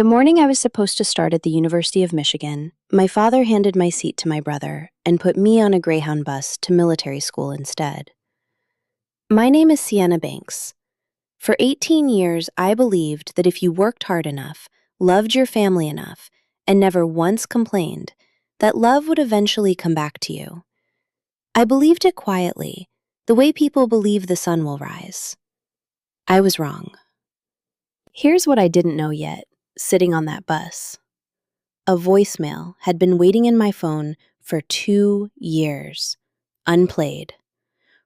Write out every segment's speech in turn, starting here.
The morning I was supposed to start at the University of Michigan, my father handed my seat to my brother and put me on a Greyhound bus to military school instead. My name is Sienna Banks. For 18 years, I believed that if you worked hard enough, loved your family enough, and never once complained, that love would eventually come back to you. I believed it quietly, the way people believe the sun will rise. I was wrong. Here's what I didn't know yet, sitting on that bus. A voicemail had been waiting in my phone for 2 years, unplayed,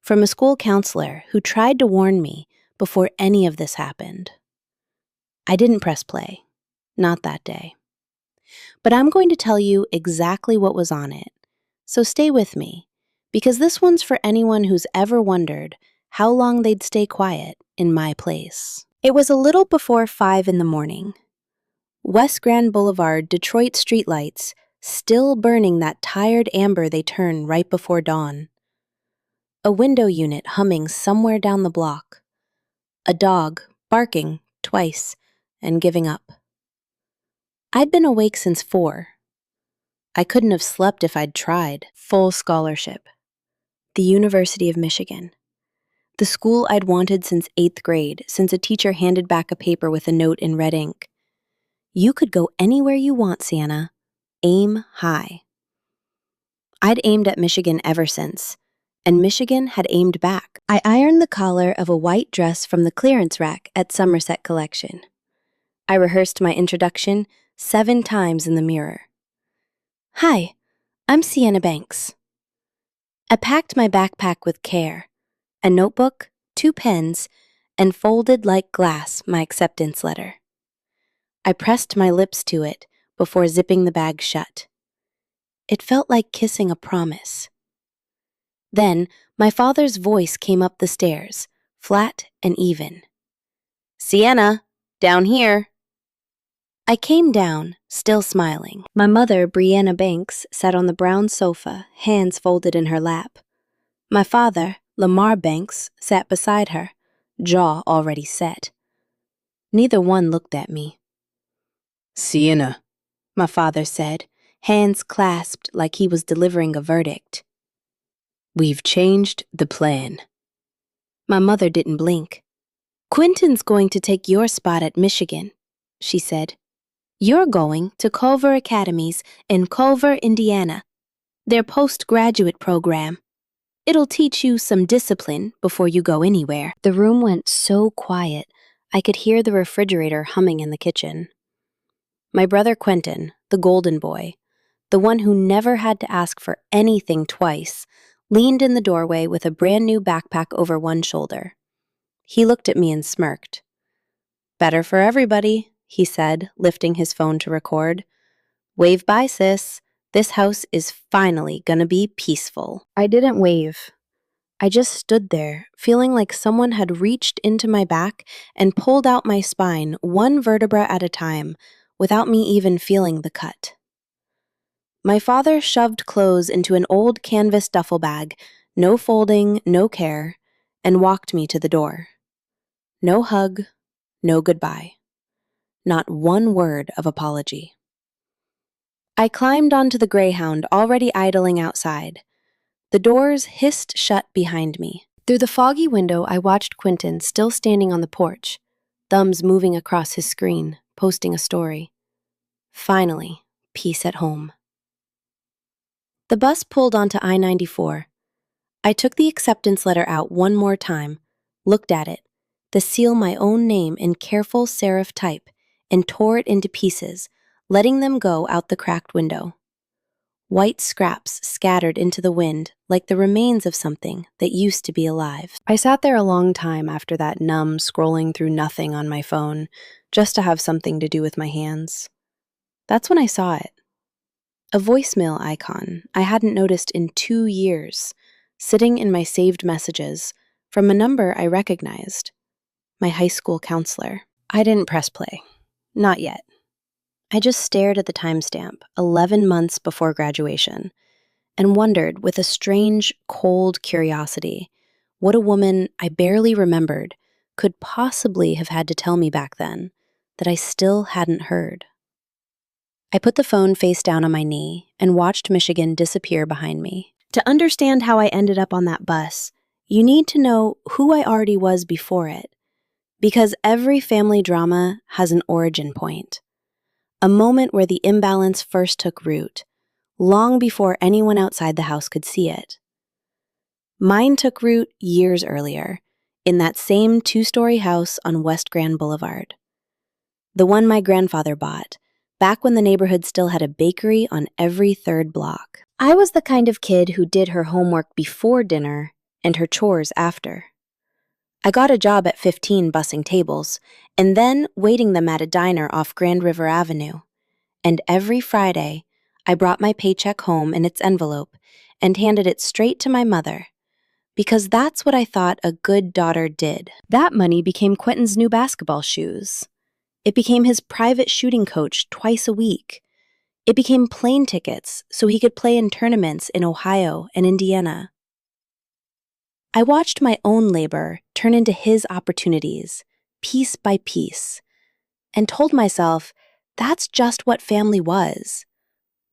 from a school counselor who tried to warn me before any of this happened. I didn't press play, not that day. But I'm going to tell you exactly what was on it, so stay with me, because this one's for anyone who's ever wondered how long they'd stay quiet in my place. It was a little before 5 in the morning. West Grand Boulevard, Detroit streetlights, still burning that tired amber they turn right before dawn. A window unit humming somewhere down the block. A dog barking twice and giving up. I'd been awake since 4. I couldn't have slept if I'd tried. Full scholarship. The University of Michigan. The school I'd wanted since 8th grade, since a teacher handed back a paper with a note in red ink. You could go anywhere you want, Sienna. Aim high. I'd aimed at Michigan ever since, and Michigan had aimed back. I ironed the collar of a white dress from the clearance rack at Somerset Collection. I rehearsed my introduction 7 times in the mirror. Hi, I'm Sienna Banks. I packed my backpack with care, a notebook, 2 pens, and folded like glass my acceptance letter. I pressed my lips to it before zipping the bag shut. It felt like kissing a promise. Then, my father's voice came up the stairs, flat and even. Sienna, down here. I came down, still smiling. My mother, Brianna Banks, sat on the brown sofa, hands folded in her lap. My father, Lamar Banks, sat beside her, jaw already set. Neither one looked at me. Sienna, my father said, hands clasped like he was delivering a verdict. We've changed the plan. My mother didn't blink. Quentin's going to take your spot at Michigan, she said. You're going to Culver Academies in Culver, Indiana, their postgraduate program. It'll teach you some discipline before you go anywhere. The room went so quiet, I could hear the refrigerator humming in the kitchen. My brother Quentin, the golden boy, the one who never had to ask for anything twice, leaned in the doorway with a brand new backpack over one shoulder. He looked at me and smirked. Better for everybody, he said, lifting his phone to record. Wave bye, sis. This house is finally gonna be peaceful. I didn't wave. I just stood there, feeling like someone had reached into my back and pulled out my spine one vertebra at a time, without me even feeling the cut. My father shoved clothes into an old canvas duffel bag, no folding, no care, and walked me to the door. No hug, no goodbye. Not one word of apology. I climbed onto the Greyhound already idling outside. The doors hissed shut behind me. Through the foggy window, I watched Quentin still standing on the porch, thumbs moving across his screen, posting a story. Finally, peace at home. The bus pulled onto I-94. I took the acceptance letter out one more time, looked at it, the seal my own name in careful serif type, and tore it into pieces, letting them go out the cracked window. White scraps scattered into the wind like the remains of something that used to be alive. I sat there a long time after that, numb, scrolling through nothing on my phone, just to have something to do with my hands. That's when I saw it. A voicemail icon I hadn't noticed in 2 years, sitting in my saved messages, from a number I recognized. My high school counselor. I didn't press play. Not yet. I just stared at the timestamp, 11 months before graduation, and wondered with a strange, cold curiosity what a woman I barely remembered could possibly have had to tell me back then, that I still hadn't heard. I put the phone face down on my knee and watched Michigan disappear behind me. To understand how I ended up on that bus, you need to know who I already was before it. Because every family drama has an origin point, a moment where the imbalance first took root, long before anyone outside the house could see it. Mine took root years earlier, in that same two-story house on West Grand Boulevard. The one my grandfather bought, back when the neighborhood still had a bakery on every third block. I was the kind of kid who did her homework before dinner and her chores after. I got a job at 15 bussing tables, and then waiting them at a diner off Grand River Avenue. And every Friday, I brought my paycheck home in its envelope and handed it straight to my mother, because that's what I thought a good daughter did. That money became Quentin's new basketball shoes. It became his private shooting coach twice a week. It became plane tickets so he could play in tournaments in Ohio and Indiana. I watched my own labor turn into his opportunities, piece by piece, and told myself that's just what family was.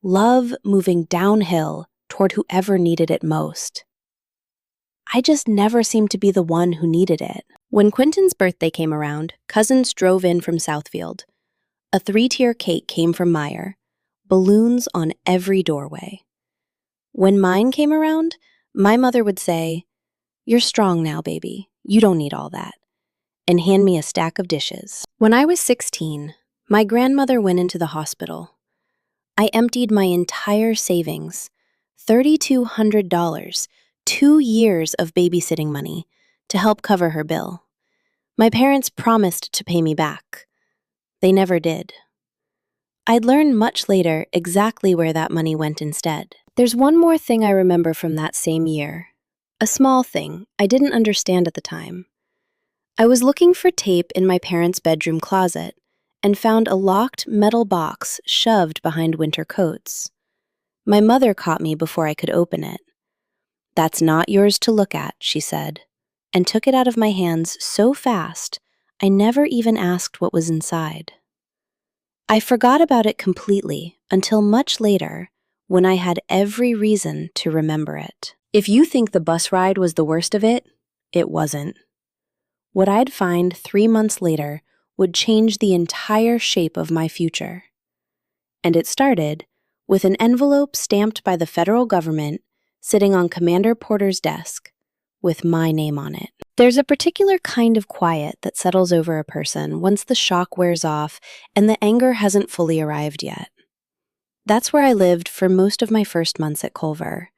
Love moving downhill toward whoever needed it most. I just never seemed to be the one who needed it. When Quentin's birthday came around, cousins drove in from Southfield. A 3-tier cake came from Meyer, balloons on every doorway. When mine came around, my mother would say, "You're strong now, baby. You don't need all that," and hand me a stack of dishes. When I was 16, my grandmother went into the hospital. I emptied my entire savings, $3,200, 2 years of babysitting money, to help cover her bill. My parents promised to pay me back. They never did. I'd learn much later exactly where that money went instead. There's one more thing I remember from that same year. A small thing I didn't understand at the time. I was looking for tape in my parents' bedroom closet and found a locked metal box shoved behind winter coats. My mother caught me before I could open it. "That's not yours to look at," she said, and took it out of my hands so fast I never even asked what was inside. I forgot about it completely until much later, when I had every reason to remember it. If you think the bus ride was the worst of it, it wasn't. What I'd find 3 months later would change the entire shape of my future. And it started with an envelope stamped by the federal government sitting on Commander Porter's desk with my name on it. There's a particular kind of quiet that settles over a person once the shock wears off and the anger hasn't fully arrived yet. That's where I lived for most of my first months at Culver.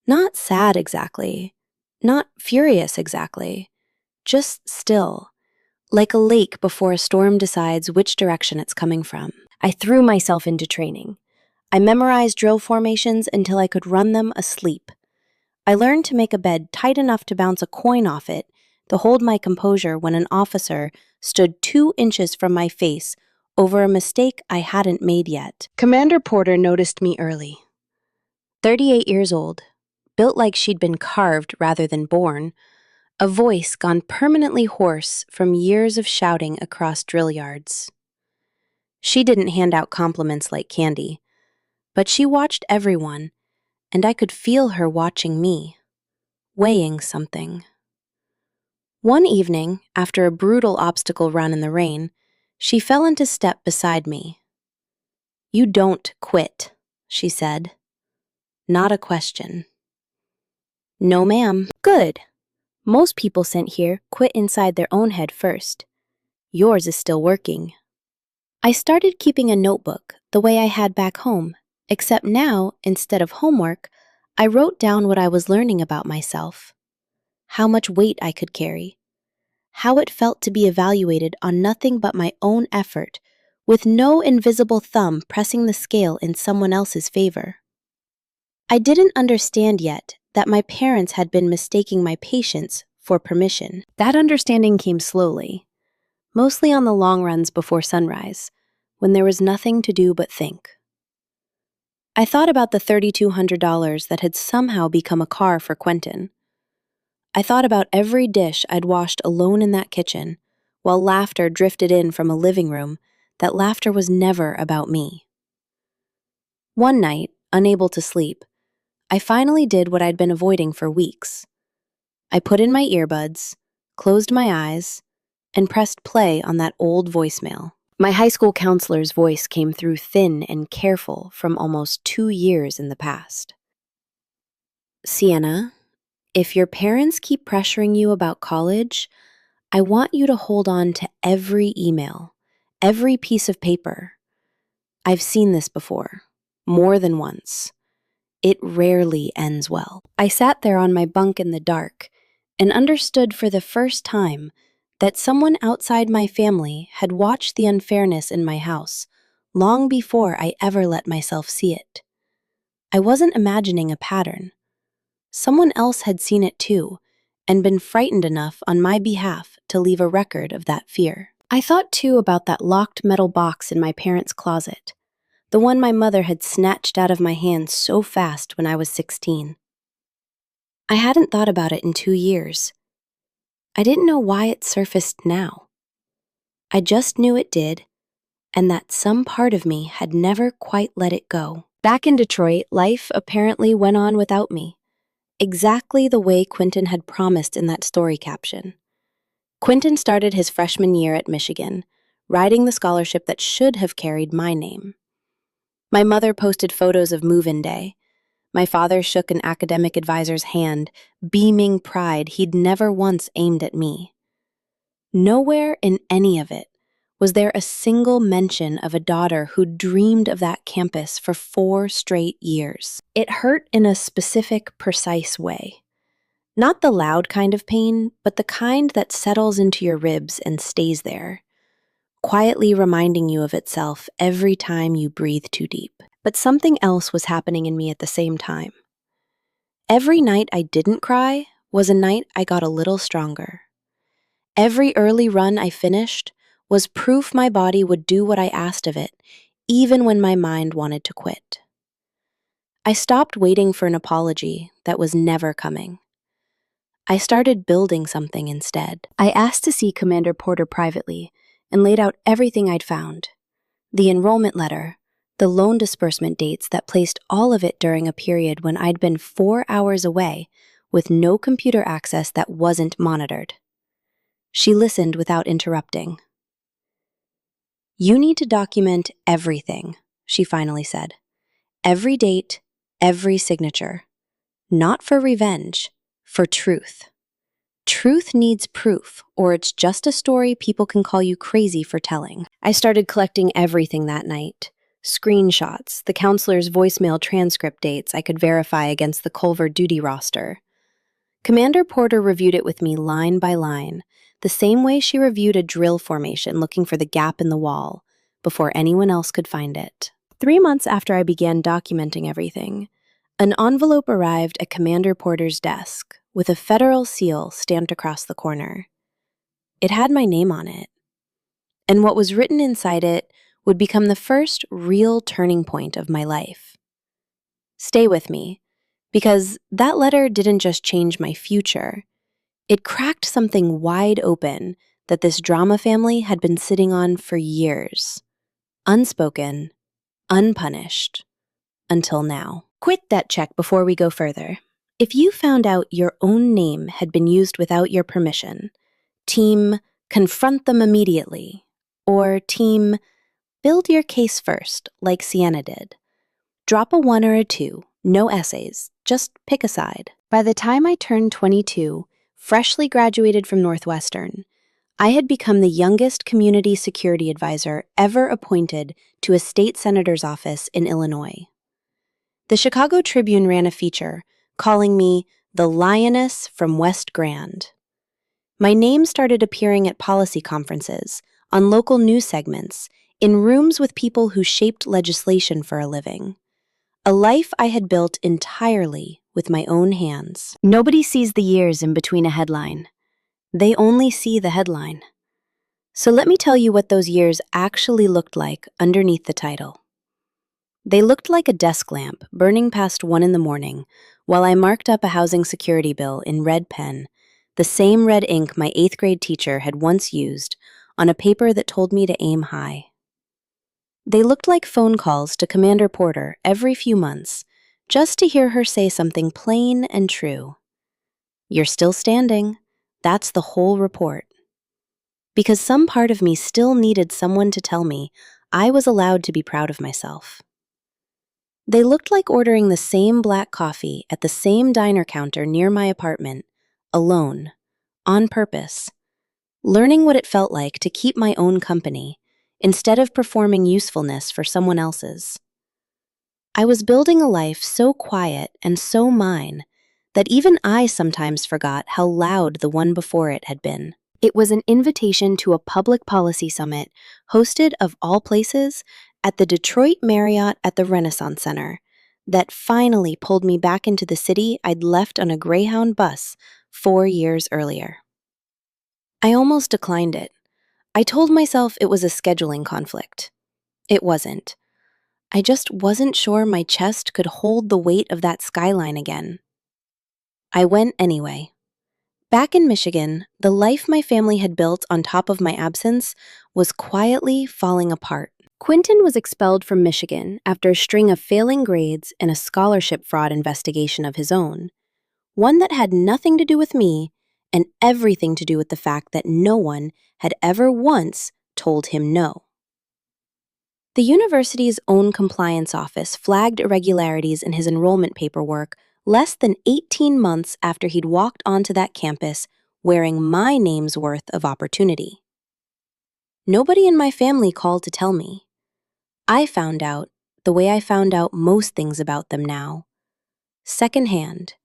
Not sad exactly, not furious exactly, just still, like a lake before a storm decides which direction it's coming from. I threw myself into training. I memorized drill formations until I could run them asleep. I learned to make a bed tight enough to bounce a coin off it, to hold my composure when an officer stood 2 inches from my face over a mistake I hadn't made yet. Commander Porter noticed me early. 38 years old, built like she'd been carved rather than born, a voice gone permanently hoarse from years of shouting across drill yards. She didn't hand out compliments like candy, but she watched everyone, and I could feel her watching me, weighing something. One evening, after a brutal obstacle run in the rain, she fell into step beside me. "You don't quit," she said. Not a question. "No, ma'am." "Good. Most people sent here quit inside their own head first. Yours is still working." I started keeping a notebook the way I had back home, except now, instead of homework, I wrote down what I was learning about myself. How much weight I could carry. How it felt to be evaluated on nothing but my own effort, with no invisible thumb pressing the scale in someone else's favor. I didn't understand yet that my parents had been mistaking my patience for permission. That understanding came slowly, mostly on the long runs before sunrise, when there was nothing to do but think. I thought about the $3,200 that had somehow become a car for Quentin. I thought about every dish I'd washed alone in that kitchen, while laughter drifted in from a living room. That laughter was never about me. One night, unable to sleep, I finally did what I'd been avoiding for weeks. I put in my earbuds, closed my eyes, and pressed play on that old voicemail. My high school counselor's voice came through thin and careful from almost 2 years in the past. Sienna, if your parents keep pressuring you about college, I want you to hold on to every email, every piece of paper. I've seen this before, more than once. It rarely ends well. I sat there on my bunk in the dark and understood for the first time that someone outside my family had watched the unfairness in my house long before I ever let myself see it. I wasn't imagining a pattern. Someone else had seen it too, and been frightened enough on my behalf to leave a record of that fear. I thought too about that locked metal box in my parents' closet, the one my mother had snatched out of my hands so fast when I was 16. I hadn't thought about it in 2 years. I didn't know why it surfaced now. I just knew it did, and that some part of me had never quite let it go. Back in Detroit, life apparently went on without me, exactly the way Quentin had promised in that story caption. Quentin started his freshman year at Michigan, riding the scholarship that should have carried my name. My mother posted photos of move-in day. My father shook an academic advisor's hand, beaming pride he'd never once aimed at me. Nowhere in any of it was there a single mention of a daughter who dreamed of that campus for 4 straight years. It hurt in a specific, precise way. Not the loud kind of pain, but the kind that settles into your ribs and stays there, quietly reminding you of itself every time you breathe too deep. But something else was happening in me at the same time. Every night I didn't cry was a night I got a little stronger. Every early run I finished was proof my body would do what I asked of it, even when my mind wanted to quit. I stopped waiting for an apology that was never coming. I started building something instead. I asked to see Commander Porter privately and laid out everything I'd found. The enrollment letter, the loan disbursement dates that placed all of it during a period when I'd been 4 hours away with no computer access that wasn't monitored. She listened without interrupting. "You need to document everything," she finally said. "Every date, every signature. Not for revenge, for truth. Truth needs proof, or it's just a story people can call you crazy for telling." I started collecting everything that night. Screenshots, the counselor's voicemail transcript dates I could verify against the Culver duty roster. Commander Porter reviewed it with me line by line, the same way she reviewed a drill formation looking for the gap in the wall, before anyone else could find it. 3 months after I began documenting everything, an envelope arrived at Commander Porter's desk with a federal seal stamped across the corner. It had my name on it, and what was written inside it would become the first real turning point of my life. Stay with me, because that letter didn't just change my future. It cracked something wide open that this drama family had been sitting on for years. Unspoken, unpunished, until now. Quit that check before we go further. If you found out your own name had been used without your permission, team, confront them immediately, or team, build your case first, like Sienna did. Drop a 1 or a 2, no essays, just pick a side. By the time I turned 22, freshly graduated from Northwestern, I had become the youngest community security advisor ever appointed to a state senator's office in Illinois. The Chicago Tribune ran a feature calling me the Lioness from West Grand. My name started appearing at policy conferences, on local news segments, in rooms with people who shaped legislation for a living. A life I had built entirely with my own hands. Nobody sees the years in between a headline. They only see the headline. So let me tell you what those years actually looked like underneath the title. They looked like a desk lamp burning past 1 in the morning while I marked up a housing security bill in red pen the same red ink my 8th grade teacher had once used on a paper that told me to aim high. They looked like phone calls to Commander Porter every few months, just to hear her say something plain and true. "You're still standing." That's the whole report. Because some part of me still needed someone to tell me I was allowed to be proud of myself. They looked like ordering the same black coffee at the same diner counter near my apartment, alone, on purpose, learning what it felt like to keep my own company instead of performing usefulness for someone else's. I was building a life so quiet and so mine that even I sometimes forgot how loud the one before it had been. It was an invitation to a public policy summit hosted, of all places, at the Detroit Marriott at the Renaissance Center that finally pulled me back into the city I'd left on a Greyhound bus 4 years earlier. I almost declined it. I told myself it was a scheduling conflict. It wasn't. I just wasn't sure my chest could hold the weight of that skyline again. I went anyway. Back in Michigan, the life my family had built on top of my absence was quietly falling apart. Quentin was expelled from Michigan after a string of failing grades and a scholarship fraud investigation of his own, one that had nothing to do with me and everything to do with the fact that no one had ever once told him no. The university's own compliance office flagged irregularities in his enrollment paperwork less than 18 months after he'd walked onto that campus wearing my name's worth of opportunity. Nobody in my family called to tell me. I found out the way I found out most things about them now, secondhand,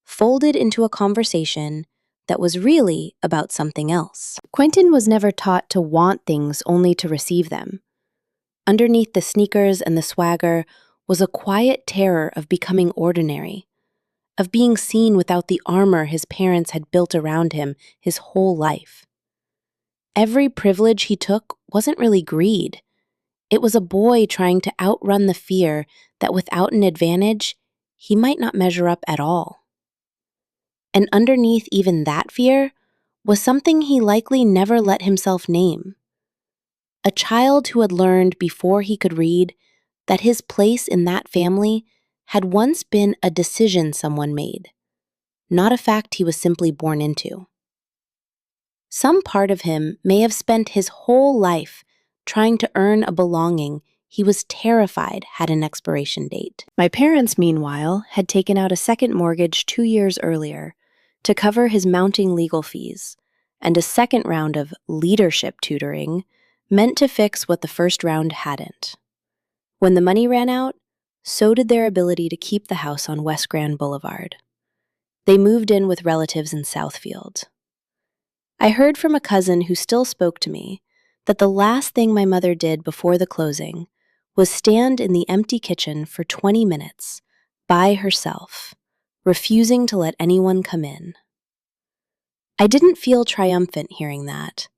folded into a conversation that was really about something else. Quentin was never taught to want things only to receive them. Underneath the sneakers and the swagger was a quiet terror of becoming ordinary, of being seen without the armor his parents had built around him his whole life. Every privilege he took wasn't really greed. It was a boy trying to outrun the fear that without an advantage, he might not measure up at all. And underneath even that fear was something he likely never let himself name. A child who had learned before he could read that his place in that family had once been a decision someone made, not a fact he was simply born into. Some part of him may have spent his whole life trying to earn a belonging he was terrified had an expiration date. My parents, meanwhile, had taken out a second mortgage 2 years earlier to cover his mounting legal fees, and a second round of leadership tutoring meant to fix what the first round hadn't. When the money ran out, so did their ability to keep the house on West Grand Boulevard. They moved in with relatives in Southfield. I heard from a cousin who still spoke to me that the last thing my mother did before the closing was stand in the empty kitchen for 20 minutes, by herself, refusing to let anyone come in. I didn't feel triumphant hearing that.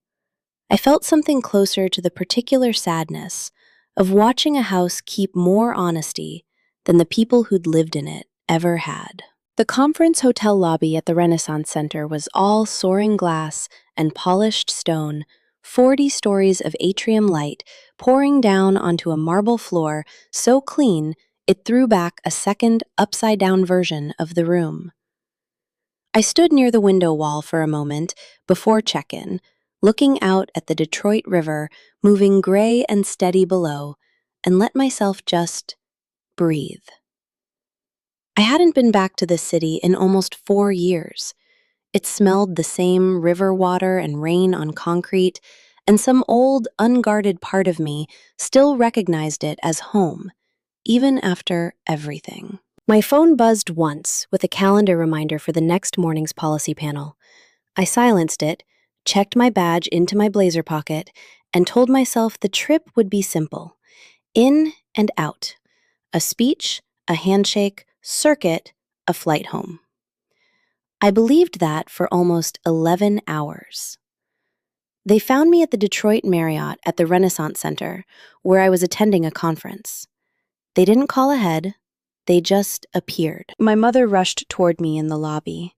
I felt something closer to the particular sadness of watching a house keep more honesty than the people who'd lived in it ever had. The conference hotel lobby at the Renaissance Center was all soaring glass and polished stone, 40 stories of atrium light pouring down onto a marble floor so clean it threw back a second upside-down version of the room. I stood near the window wall for a moment before check-in, looking out at the Detroit River moving gray and steady below, and let myself just breathe. I hadn't been back to this city in almost 4 years. It smelled the same river water and rain on concrete, and some old, unguarded part of me still recognized it as home, even after everything. My phone buzzed once with a calendar reminder for the next morning's policy panel. I silenced it, checked my badge into my blazer pocket, and told myself the trip would be simple. In and out. A speech, a handshake, circuit, a flight home. I believed that for almost 11 hours. They found me at the Detroit Marriott at the Renaissance Center, where I was attending a conference. They didn't call ahead, they just appeared. My mother rushed toward me in the lobby.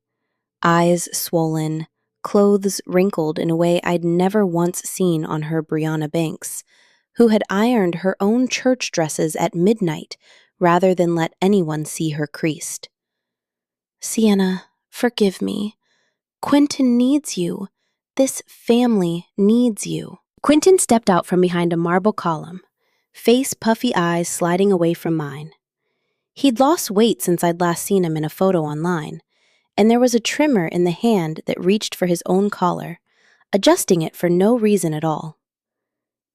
eyes swollen, clothes wrinkled in a way I'd never once seen on her Brianna Banks, who had ironed her own church dresses at midnight rather than let anyone see her creased. Sienna, forgive me. Quentin needs you. This family needs you. Quentin stepped out from behind a marble column, face puffy eyes sliding away from mine. He'd lost weight since I'd last seen him in a photo online, and there was a trimmer in the hand that reached for his own collar, adjusting it for no reason at all.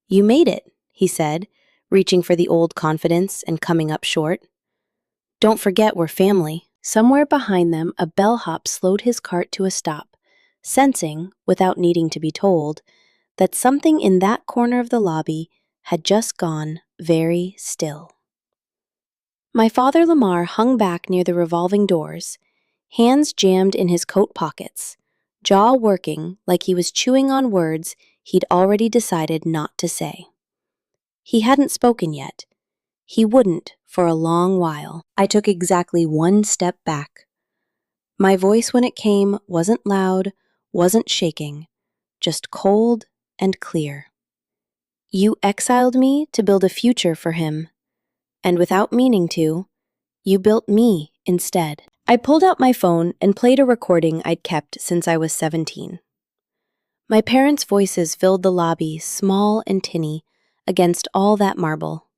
You made it, he said, reaching for the old confidence and coming up short. Don't forget we're family. Somewhere behind them, a bellhop slowed his cart to a stop, sensing, without needing to be told, that something in that corner of the lobby had just gone very still. My father Lamar hung back near the revolving doors, hands jammed in his coat pockets, jaw working like he was chewing on words he'd already decided not to say. He hadn't spoken yet. He wouldn't for a long while. I took exactly one step back. My voice when it came wasn't loud, wasn't shaking, just cold and clear. You exiled me to build a future for him, and without meaning to, you built me instead. I pulled out my phone and played a recording I'd kept since I was 17. My parents' voices filled the lobby, small and tinny, against all that marble,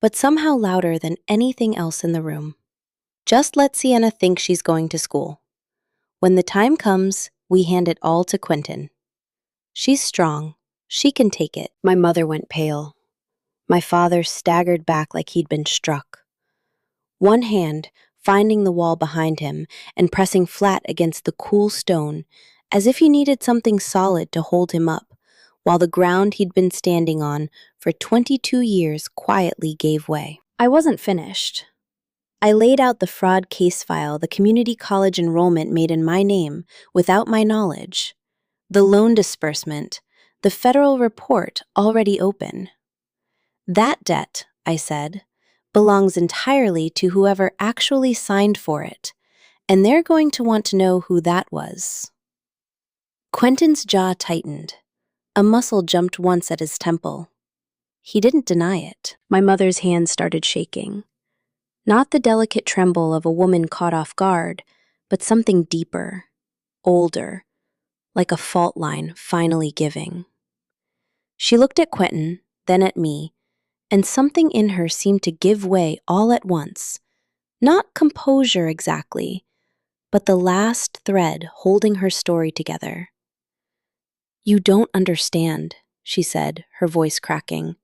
but somehow louder than anything else in the room. Just let Sienna think she's going to school. When the time comes, we hand it all to Quentin. She's strong. She can take it. My mother went pale. My father staggered back like he'd been struck. One hand finding the wall behind him and pressing flat against the cool stone, as if he needed something solid to hold him up, while the ground he'd been standing on for 22 years quietly gave way. I wasn't finished. I laid out the fraud case file the community college enrollment made in my name without my knowledge, the loan disbursement, the federal report already open. That debt, I said, belongs entirely to whoever actually signed for it, and they're going to want to know who that was. Quentin's jaw tightened. A muscle jumped once at his temple. He didn't deny it. My mother's hand started shaking. Not the delicate tremble of a woman caught off guard, but something deeper, older, like a fault line finally giving. She looked at Quentin, then at me, and something in her seemed to give way all at once. Not composure exactly, but the last thread holding her story together. You don't understand, she said, her voice cracking.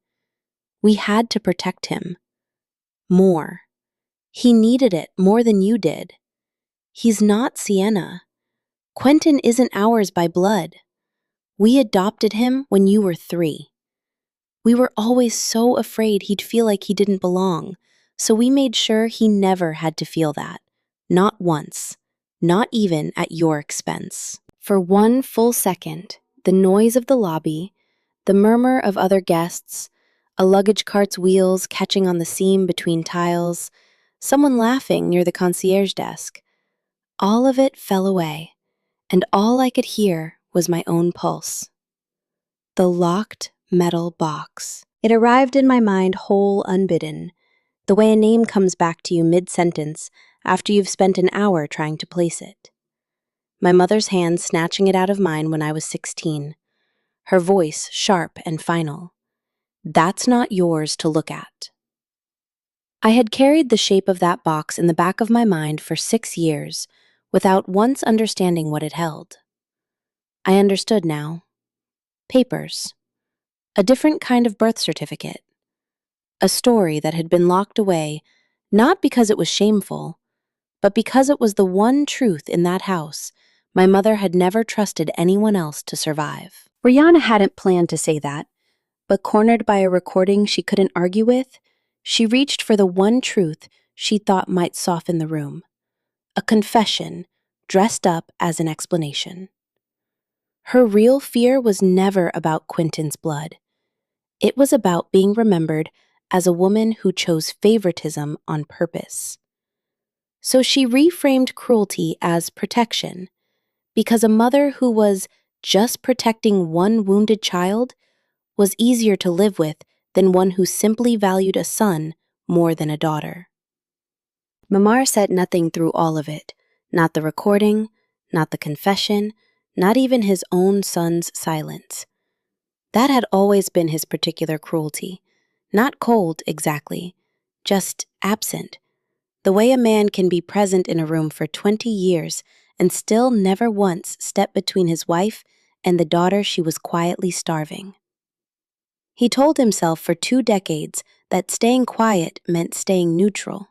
We had to protect him. More. He needed it more than you did. He's not Sienna. Quentin isn't ours by blood. We adopted him when you were 3. We were always so afraid he'd feel like he didn't belong, so we made sure he never had to feel that. Not once. Not even at your expense. For one full second, the noise of the lobby, the murmur of other guests, a luggage cart's wheels catching on the seam between tiles, someone laughing near the concierge desk, all of it fell away, and all I could hear was my own pulse. The locked metal box. It arrived in my mind whole unbidden, the way a name comes back to you mid-sentence after you've spent an hour trying to place it. My mother's hand snatching it out of mine when I was 16, her voice sharp and final. That's not yours to look at. I had carried the shape of that box in the back of my mind for 6 years without once understanding what it held. I understood now. Papers. A different kind of birth certificate. A story that had been locked away, not because it was shameful, but because it was the one truth in that house my mother had never trusted anyone else to survive. Brianna hadn't planned to say that, but cornered by a recording she couldn't argue with, she reached for the one truth she thought might soften the room. A confession, dressed up as an explanation. Her real fear was never about Quentin's blood. It was about being remembered as a woman who chose favoritism on purpose. So she reframed cruelty as protection, because a mother who was just protecting one wounded child was easier to live with than one who simply valued a son more than a daughter. Mamar said nothing through all of it, not the recording, not the confession, not even his own son's silence. That had always been his particular cruelty. Not cold, exactly, just absent. The way a man can be present in a room for 20 years and still never once step between his wife and the daughter she was quietly starving. He told himself for 2 decades that staying quiet meant staying neutral.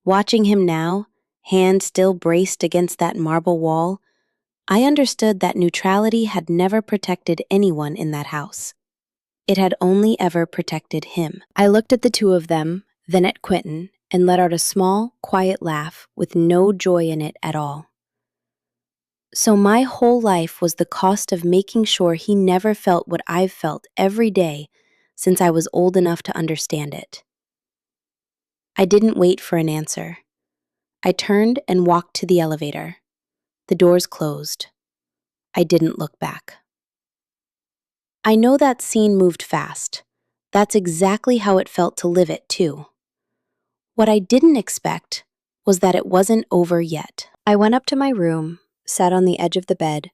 Watching him now, hand still braced against that marble wall, I understood that neutrality had never protected anyone in that house. It had only ever protected him. I looked at the two of them, then at Quentin, and let out a small, quiet laugh with no joy in it at all. So my whole life was the cost of making sure he never felt what I've felt every day since I was old enough to understand it. I didn't wait for an answer. I turned and walked to the elevator. The doors closed. I didn't look back. I know that scene moved fast. That's exactly how it felt to live it, too. What I didn't expect was that it wasn't over yet. I went up to my room, sat on the edge of the bed,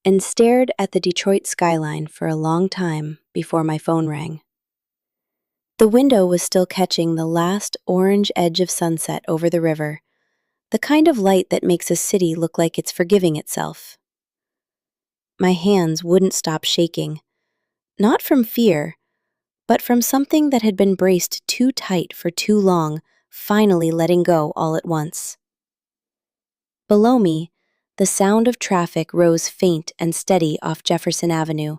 and stared at the Detroit skyline for a long time before my phone rang. The window was still catching the last orange edge of sunset over the river, the kind of light that makes a city look like it's forgiving itself. My hands wouldn't stop shaking, not from fear, but from something that had been braced too tight for too long, finally letting go all at once. Below me, the sound of traffic rose faint and steady off Jefferson Avenue,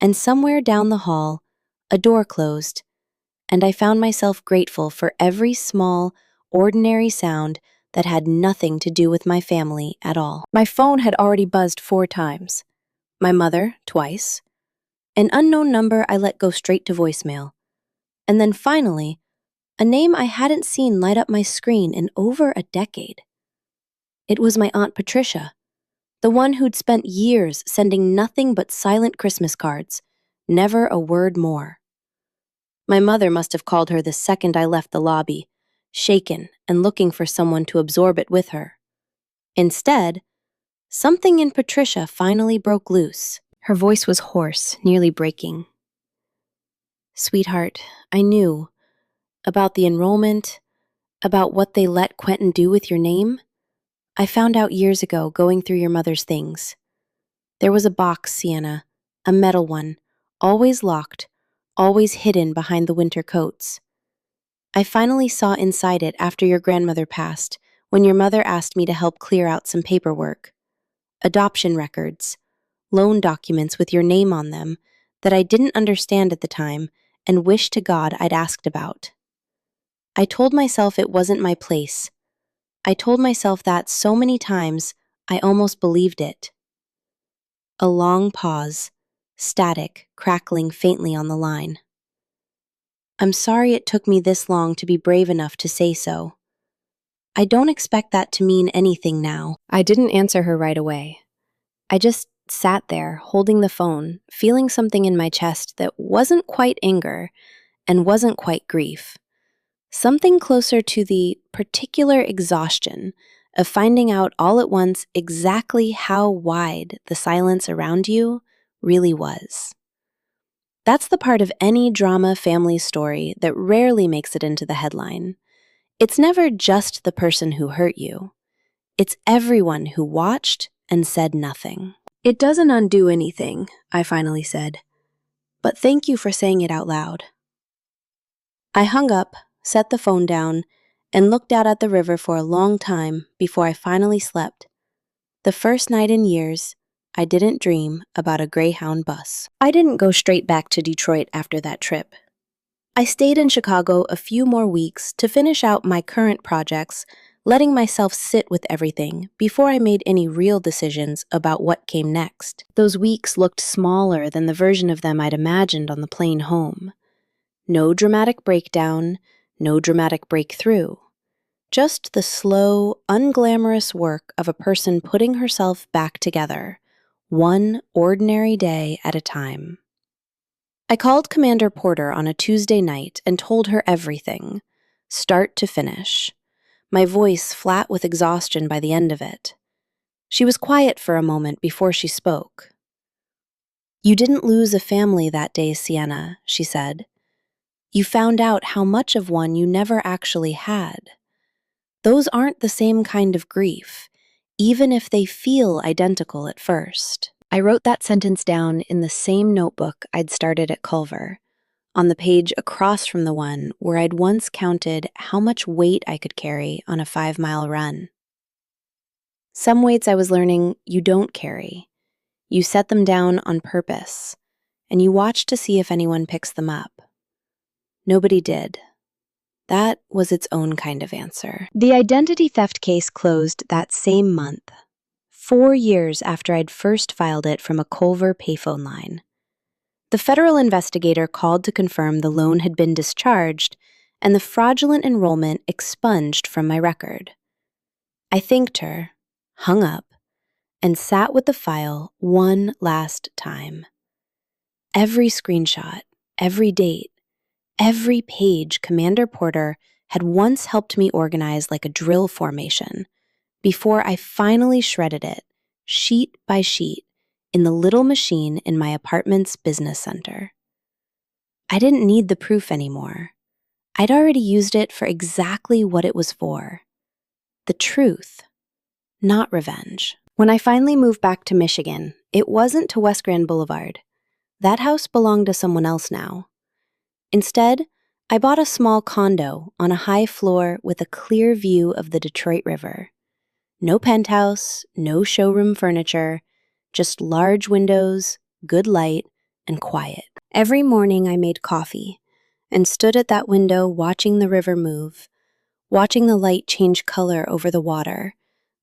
and somewhere down the hall, a door closed, and I found myself grateful for every small, ordinary sound that had nothing to do with my family at all. My phone had already buzzed 4 times. My mother, twice. An unknown number I let go straight to voicemail. And then finally, a name I hadn't seen light up my screen in over a decade. It was my Aunt Patricia, the one who'd spent years sending nothing but silent Christmas cards, never a word more. My mother must have called her the second I left the lobby, shaken and looking for someone to absorb it with her. Instead, something in Patricia finally broke loose. Her voice was hoarse, nearly breaking. "Sweetheart, I knew. About the enrollment, about what they let Quentin do with your name. I found out years ago going through your mother's things. There was a box, Sienna, a metal one, always locked, always hidden behind the winter coats. I finally saw inside it after your grandmother passed, when your mother asked me to help clear out some paperwork. Adoption records, loan documents with your name on them that I didn't understand at the time and wished to God I'd asked about. I told myself it wasn't my place. I told myself that so many times I almost believed it." A long pause, static, crackling faintly on the line. "I'm sorry it took me this long to be brave enough to say so. I don't expect that to mean anything now." I didn't answer her right away. I just sat there, holding the phone, feeling something in my chest that wasn't quite anger and wasn't quite grief. Something closer to the particular exhaustion of finding out all at once exactly how wide the silence around you really was. That's the part of any drama family story that rarely makes it into the headline. It's never just the person who hurt you. It's everyone who watched and said nothing. "It doesn't undo anything," I finally said. "But thank you for saying it out loud." I hung up, set the phone down, and looked out at the river for a long time before I finally slept. The first night in years, I didn't dream about a Greyhound bus. I didn't go straight back to Detroit after that trip. I stayed in Chicago a few more weeks to finish out my current projects, letting myself sit with everything before I made any real decisions about what came next. Those weeks looked smaller than the version of them I'd imagined on the plane home. No dramatic breakdown, no dramatic breakthrough. Just the slow, unglamorous work of a person putting herself back together, one ordinary day at a time. I called Commander Porter on a Tuesday night and told her everything, start to finish, my voice flat with exhaustion by the end of it. She was quiet for a moment before she spoke. "You didn't lose a family that day, Sienna," she said. "You found out how much of one you never actually had. Those aren't the same kind of grief, even if they feel identical at first." I wrote that sentence down in the same notebook I'd started at Culver, on the page across from the one where I'd once counted how much weight I could carry on a 5-mile run. Some weights I was learning you don't carry. You set them down on purpose, and you watch to see if anyone picks them up. Nobody did. That was its own kind of answer. The identity theft case closed that same month, 4 years after I'd first filed it from a Culver payphone line. The federal investigator called to confirm the loan had been discharged and the fraudulent enrollment expunged from my record. I thanked her, hung up, and sat with the file one last time. Every screenshot, every date, every page Commander Porter had once helped me organize like a drill formation before I finally shredded it, sheet by sheet, in the little machine in my apartment's business center. I didn't need the proof anymore. I'd already used it for exactly what it was for. The truth, not revenge. When I finally moved back to Michigan, it wasn't to West Grand Boulevard. That house belonged to someone else now. Instead, I bought a small condo on a high floor with a clear view of the Detroit River. No penthouse, no showroom furniture, just large windows, good light, and quiet. Every morning I made coffee and stood at that window watching the river move, watching the light change color over the water,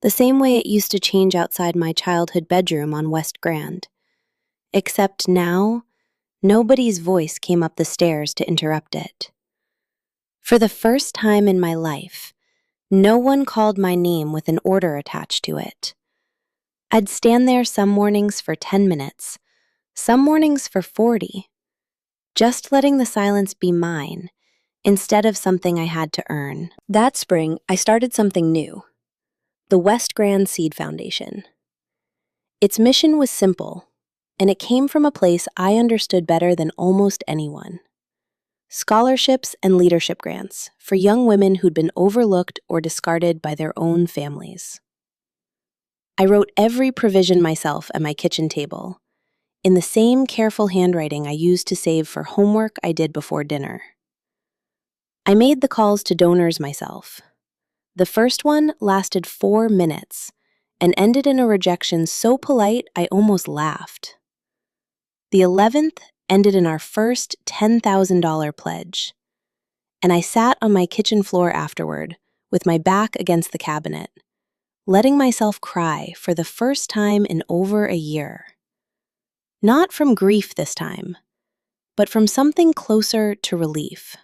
the same way it used to change outside my childhood bedroom on West Grand. Except now, nobody's voice came up the stairs to interrupt it. For the first time in my life, no one called my name with an order attached to it. I'd stand there some mornings for 10 minutes, some mornings for 40, just letting the silence be mine instead of something I had to earn. That spring, I started something new, the West Grand Seed Foundation. Its mission was simple, and it came from a place I understood better than almost anyone. Scholarships and leadership grants for young women who'd been overlooked or discarded by their own families. I wrote every provision myself at my kitchen table, in the same careful handwriting I used to save for homework I did before dinner. I made the calls to donors myself. The first one lasted 4 minutes and ended in a rejection so polite I almost laughed. The 11th ended in our first $10,000 pledge, and I sat on my kitchen floor afterward with my back against the cabinet, letting myself cry for the first time in over a year. Not from grief this time, but from something closer to relief.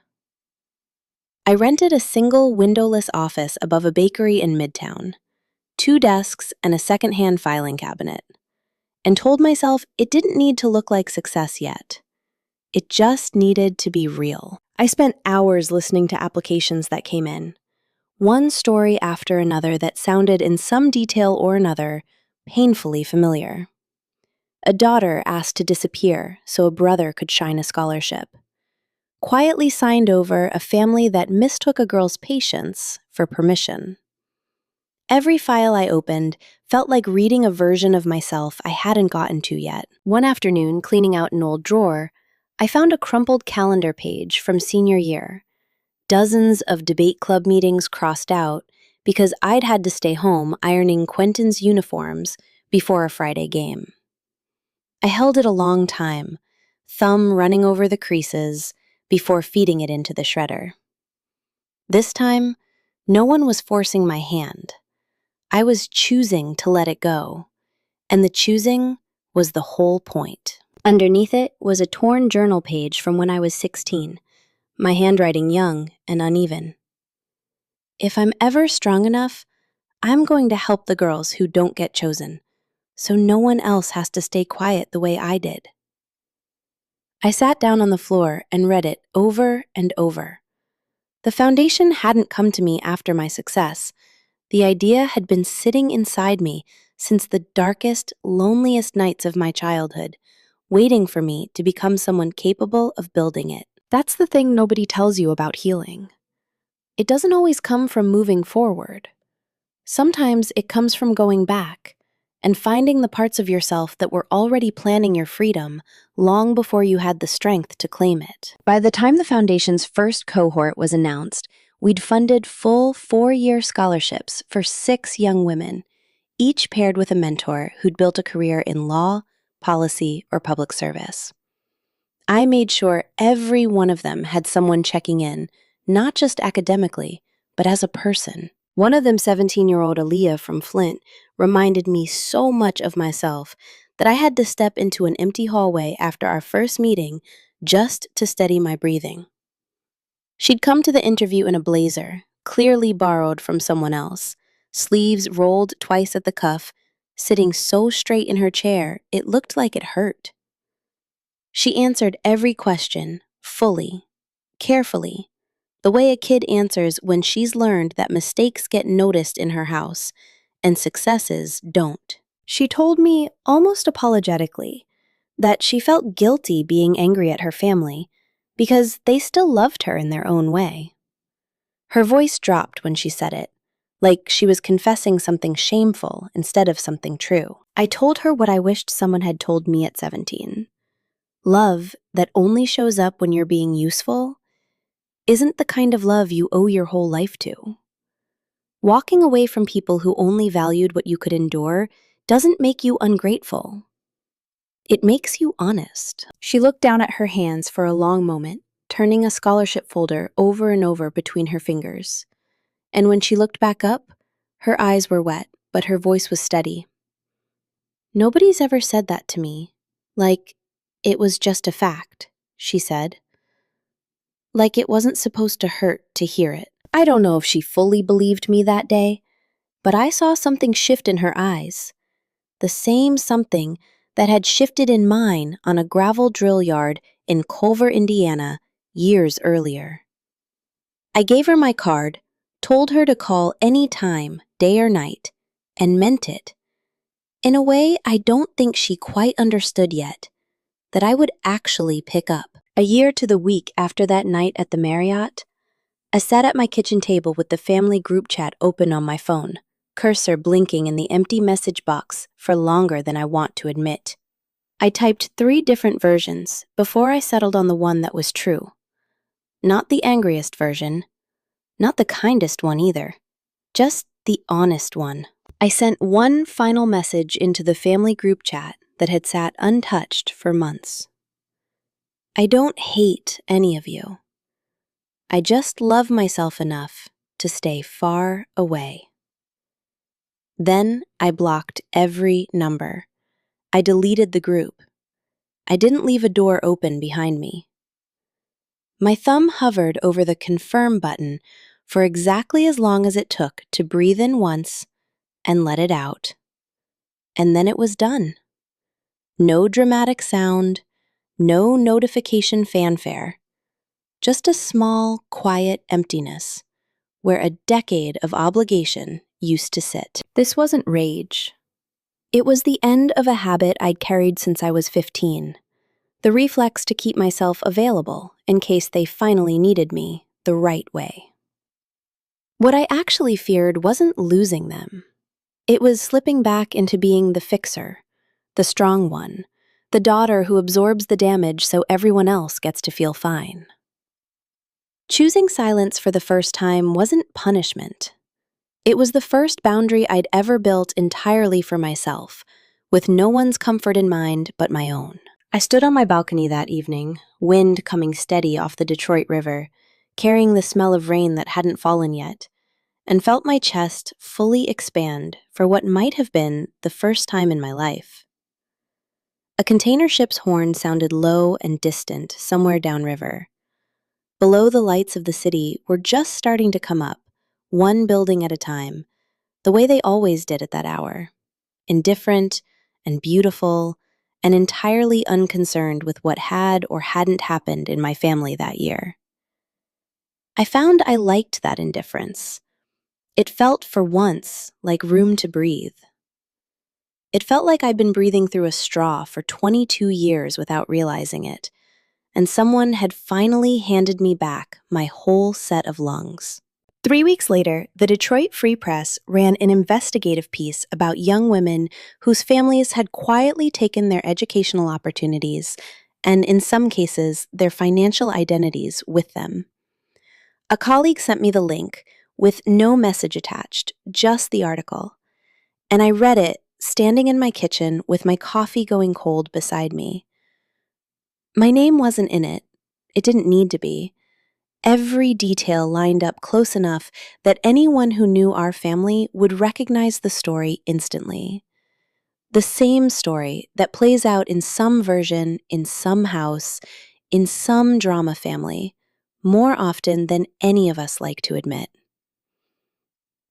I rented a single windowless office above a bakery in Midtown, 2 desks and a secondhand filing cabinet, and told myself it didn't need to look like success yet. It just needed to be real. I spent hours listening to applications that came in, one story after another that sounded in some detail or another painfully familiar. A daughter asked to disappear so a brother could shine a scholarship. Quietly signed over a family that mistook a girl's patience for permission. Every file I opened felt like reading a version of myself I hadn't gotten to yet. One afternoon, cleaning out an old drawer, I found a crumpled calendar page from senior year. Dozens of debate club meetings crossed out because I'd had to stay home ironing Quentin's uniforms before a Friday game. I held it a long time, thumb running over the creases, before feeding it into the shredder. This time, no one was forcing my hand. I was choosing to let it go, and the choosing was the whole point. Underneath it was a torn journal page from when I was 16, my handwriting young and uneven. If I'm ever strong enough, I'm going to help the girls who don't get chosen, so no one else has to stay quiet the way I did. I sat down on the floor and read it over and over. The foundation hadn't come to me after my success. The idea had been sitting inside me since the darkest, loneliest nights of my childhood, waiting for me to become someone capable of building it. That's the thing nobody tells you about healing. It doesn't always come from moving forward. Sometimes it comes from going back and finding the parts of yourself that were already planning your freedom long before you had the strength to claim it. By the time the Foundation's first cohort was announced, we'd funded full 4-year scholarships for 6 young women, each paired with a mentor who'd built a career in law, policy, or public service. I made sure every one of them had someone checking in, not just academically, but as a person. One of them, 17-year-old Aaliyah from Flint, reminded me so much of myself that I had to step into an empty hallway after our first meeting just to steady my breathing. She'd come to the interview in a blazer, clearly borrowed from someone else, sleeves rolled twice at the cuff, sitting so straight in her chair it looked like it hurt. She answered every question, fully, carefully, the way a kid answers when she's learned that mistakes get noticed in her house and successes don't. She told me, almost apologetically, that she felt guilty being angry at her family because they still loved her in their own way. Her voice dropped when she said it, like she was confessing something shameful instead of something true. I told her what I wished someone had told me at 17. Love that only shows up when you're being useful isn't the kind of love you owe your whole life to. Walking away from people who only valued what you could endure doesn't make you ungrateful. It makes you honest. She looked down at her hands for a long moment, turning a scholarship folder over and over between her fingers. And when she looked back up, her eyes were wet, but her voice was steady. Nobody's ever said that to me. Like, it was just a fact, she said. Like it wasn't supposed to hurt to hear it. I don't know if she fully believed me that day, but I saw something shift in her eyes. The same something that had shifted in mine on a gravel drill yard in Culver, Indiana, years earlier. I gave her my card, told her to call any time, day or night, and meant it. In a way I don't think she quite understood yet, that I would actually pick up. A year to the week after that night at the Marriott, I sat at my kitchen table with the family group chat open on my phone, cursor blinking in the empty message box for longer than I want to admit. I typed 3 different versions before I settled on the one that was true. Not the angriest version, not the kindest one either, just the honest one. I sent one final message into the family group chat that had sat untouched for months. I don't hate any of you. I just love myself enough to stay far away. Then I blocked every number. I deleted the group. I didn't leave a door open behind me. My thumb hovered over the confirm button for exactly as long as it took to breathe in once and let it out. And then it was done. No dramatic sound, no notification fanfare. Just a small, quiet emptiness where a decade of obligation used to sit. This wasn't rage. It was the end of a habit I'd carried since I was 15, the reflex to keep myself available in case they finally needed me the right way. What I actually feared wasn't losing them. It was slipping back into being the fixer, the strong one, the daughter who absorbs the damage so everyone else gets to feel fine. Choosing silence for the first time wasn't punishment. It was the first boundary I'd ever built entirely for myself, with no one's comfort in mind but my own. I stood on my balcony that evening, wind coming steady off the Detroit River, carrying the smell of rain that hadn't fallen yet, and felt my chest fully expand for what might have been the first time in my life. A container ship's horn sounded low and distant somewhere downriver. Below, the lights of the city were just starting to come up, one building at a time, the way they always did at that hour, indifferent and beautiful and entirely unconcerned with what had or hadn't happened in my family that year. I found I liked that indifference. It felt, for once, like room to breathe. It felt like I'd been breathing through a straw for 22 years without realizing it, and someone had finally handed me back my whole set of lungs. 3 weeks later, the Detroit Free Press ran an investigative piece about young women whose families had quietly taken their educational opportunities and, in some cases, their financial identities with them. A colleague sent me the link with no message attached, just the article, and I read it standing in my kitchen with my coffee going cold beside me. My name wasn't in it. It didn't need to be. Every detail lined up close enough that anyone who knew our family would recognize the story instantly. The same story that plays out in some version, in some house, in some drama family, more often than any of us like to admit.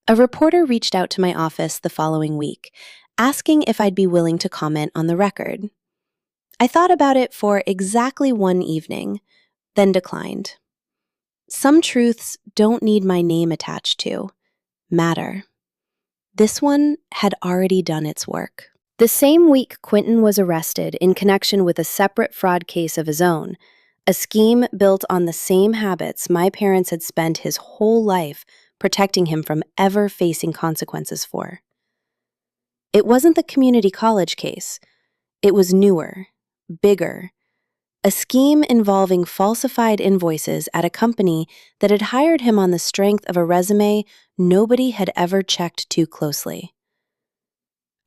A reporter reached out to my office the following week, asking if I'd be willing to comment on the record. I thought about it for exactly one evening, then declined. Some truths don't need my name attached to matter. This one had already done its work. The same week, Quentin was arrested in connection with a separate fraud case of his own, a scheme built on the same habits my parents had spent his whole life protecting him from ever facing consequences for. It wasn't the community college case. It was newer, bigger, a scheme involving falsified invoices at a company that had hired him on the strength of a resume nobody had ever checked too closely.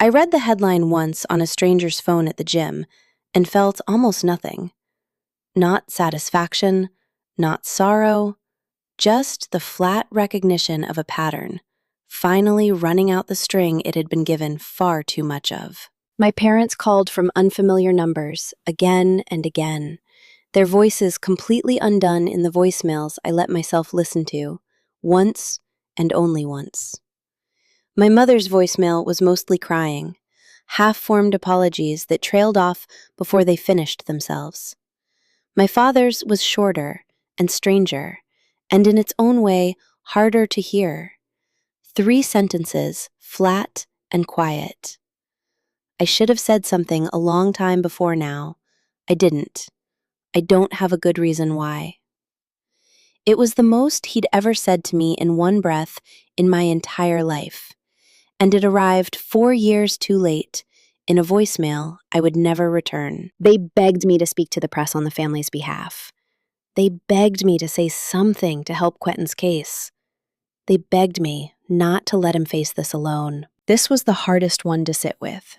I read the headline once on a stranger's phone at the gym and felt almost nothing. Not satisfaction, not sorrow, just the flat recognition of a pattern, finally running out the string it had been given far too much of. My parents called from unfamiliar numbers again and again, their voices completely undone in the voicemails I let myself listen to, once and only once. My mother's voicemail was mostly crying, half-formed apologies that trailed off before they finished themselves. My father's was shorter and stranger, and in its own way, harder to hear. 3 sentences, flat and quiet. I should have said something a long time before now. I didn't. I don't have a good reason why. It was the most he'd ever said to me in one breath in my entire life, and it arrived 4 years too late in a voicemail I would never return. They begged me to speak to the press on the family's behalf. They begged me to say something to help Quentin's case. They begged me not to let him face this alone. This was the hardest one to sit with.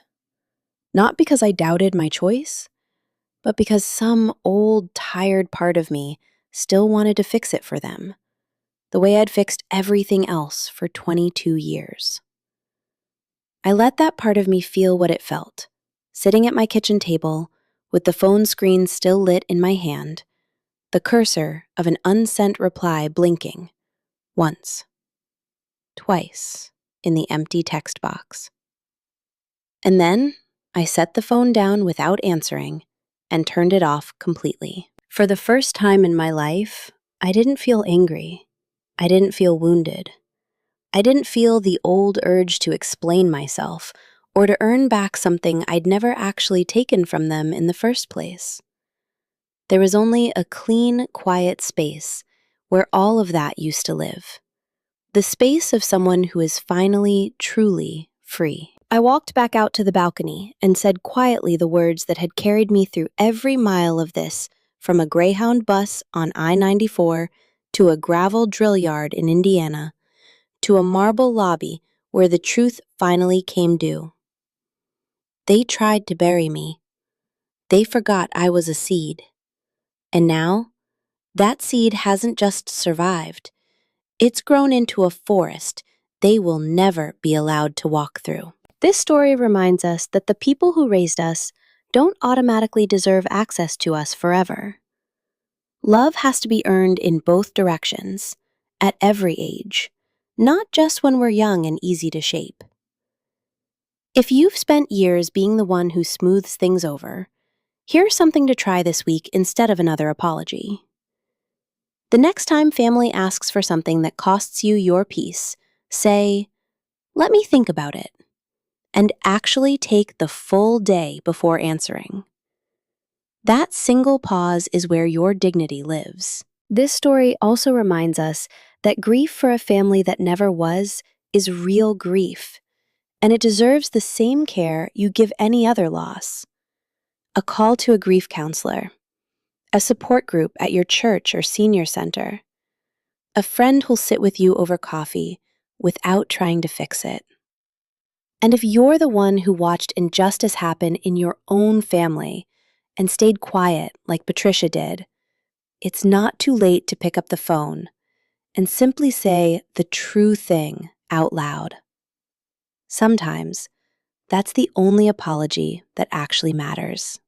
Not because I doubted my choice, but because some old, tired part of me still wanted to fix it for them, the way I'd fixed everything else for 22 years. I let that part of me feel what it felt, sitting at my kitchen table, with the phone screen still lit in my hand, the cursor of an unsent reply blinking, once, twice, in the empty text box. And then I set the phone down without answering and turned it off completely. For the first time in my life, I didn't feel angry. I didn't feel wounded. I didn't feel the old urge to explain myself or to earn back something I'd never actually taken from them in the first place. There was only a clean, quiet space where all of that used to live. The space of someone who is finally, truly free. I walked back out to the balcony and said quietly the words that had carried me through every mile of this, from a Greyhound bus on I-94 to a gravel drill yard in Indiana, to a marble lobby where the truth finally came due. They tried to bury me. They forgot I was a seed. And now, that seed hasn't just survived. It's grown into a forest they will never be allowed to walk through. This story reminds us that the people who raised us don't automatically deserve access to us forever. Love has to be earned in both directions, at every age, not just when we're young and easy to shape. If you've spent years being the one who smooths things over, here's something to try this week instead of another apology. The next time family asks for something that costs you your peace, say, "Let me think about it," and actually take the full day before answering. That single pause is where your dignity lives. This story also reminds us that grief for a family that never was is real grief, and it deserves the same care you give any other loss. A call to a grief counselor, a support group at your church or senior center, a friend who'll sit with you over coffee without trying to fix it. And if you're the one who watched injustice happen in your own family and stayed quiet like Patricia did, it's not too late to pick up the phone and simply say the true thing out loud. Sometimes, that's the only apology that actually matters.